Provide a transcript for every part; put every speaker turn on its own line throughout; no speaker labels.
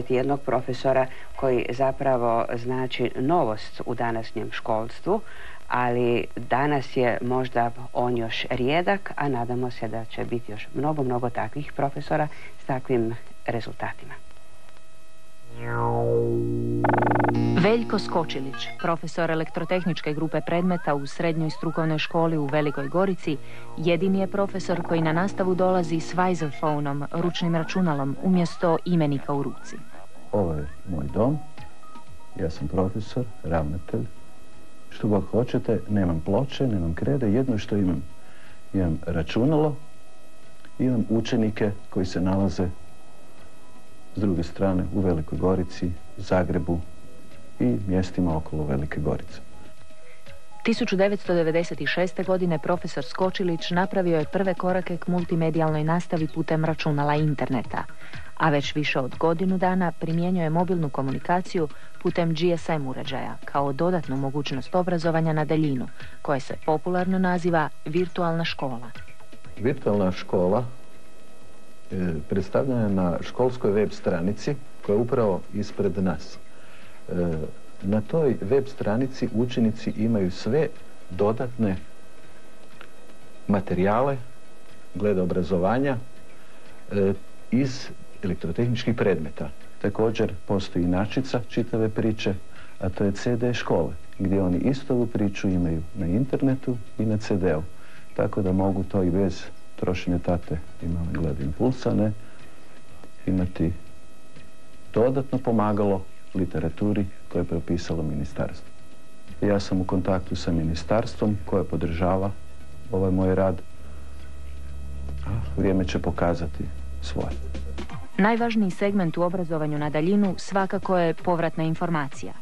Jednog profesora koji zapravo znači novost u današnjem školstvu, ali danas je možda on još rijedak, a nadamo se da će biti još mnogo takvih profesora s takvim rezultatima.
Veljko Skočilić, profesor elektrotehničke grupe predmeta u srednjoj strukovnoj školi u Velikoj Gorici, jedini je profesor koji na nastavu dolazi s Weiserphoneom, ručnim računalom, umjesto imenika u ruci.
Ovo je moj dom, ja sam profesor, ravnatelj, što god hoćete, nemam ploče, nemam krede, jedno što imam računalo, imam učenike koji se nalaze s druge strane u Velikoj Gorici, Zagrebu i mjestima okolo Velike Gorice.
1996. godine profesor Skočilić napravio je prve korake k multimedijalnoj nastavi putem računala i interneta, a već više od godinu dana primjenjuje mobilnu komunikaciju putem GSM uređaja kao dodatnu mogućnost obrazovanja na daljinu, koje se popularno naziva virtualna škola.
Virtualna škola predstavljena je na školskoj web stranici koja je upravo ispred nas. Na toj web stranici učenici imaju sve dodatne materijale glede obrazovanja iz elektrotehničkih predmeta. Također postoji inačica čitave priče, a to je CD škole, gdje oni istu ovu priču imaju na internetu i na CD-u. Tako da mogu to i bez trošenja tate i mame glede impulsa, ne, imati dodatno pomagalo literaturi koje je propisalo ministarstvo. Ja sam u kontaktu sa ministarstvom koje podržava ovaj moj rad, a vrijeme će pokazati svoje.
Najvažniji segment u obrazovanju na daljinu svakako je povratna informacija.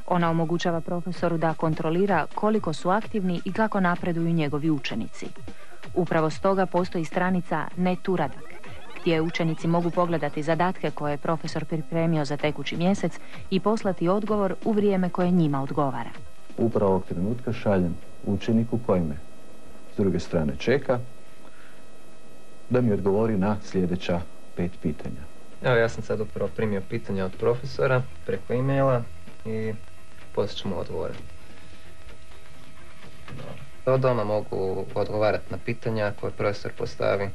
Ona omogućava profesoru da kontrolira koliko su aktivni i kako napreduju njegovi učenici. Upravo stoga postoji stranica Neturadak, gdje učenici mogu pogledati zadatke koje je profesor pripremio za tekući mjesec i poslati odgovor u vrijeme koje njima odgovara.
Upravo ovog trenutka šaljem učeniku koji me s druge strane čeka da mi odgovori na sljedeća 5 pitanja.
Evo, ja sam sad upravo primio pitanja od profesora preko e-maila i poslije ćemo odgovore. Od doma mogu odgovarati na pitanja koje profesor postavi.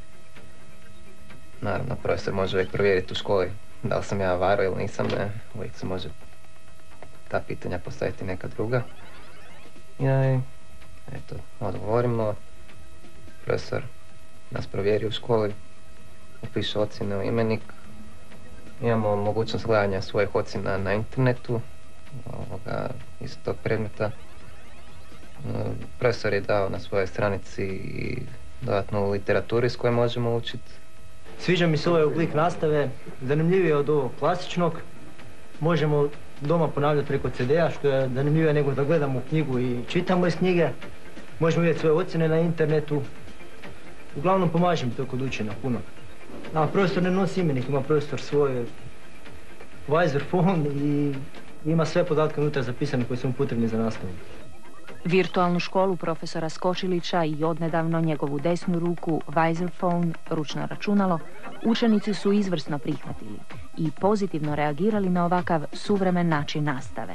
Naravno, profesor može uvijek provjeriti u školi da li sam ja varao ili nisam, ne. Uvijek se može ta pitanja postaviti neka druga. I eto, odgovorimo. Profesor nas provjeri u školi, upiše ocjene u imenik. Imamo mogućnost gledanja svojih ocjena na internetu, iz tog predmeta. Profesor je dao na svojoj stranici i dodatnu literaturu s kojoj možemo učiti.
Sviđa mi se ovaj oblik nastave, zanimljivije od ovog klasičnog. Možemo doma ponavljati preko CD-a, što je zanimljivije nego da gledamo knjigu i čitamo iz knjige. Možemo vidjeti svoje ocjene na internetu. Uglavnom pomaže mi to kod učenja puno. A profesor ne nosi imenik, ima profesor svoj Weiserphone i ima sve podatke unutra zapisane koji su mu potrebni za nastavu.
Virtualnu školu profesora Skočilića i odnedavno njegovu desnu ruku Weiserphone, ručno računalo, učenici su izvrsno prihvatili i pozitivno reagirali na ovakav suvremen način nastave.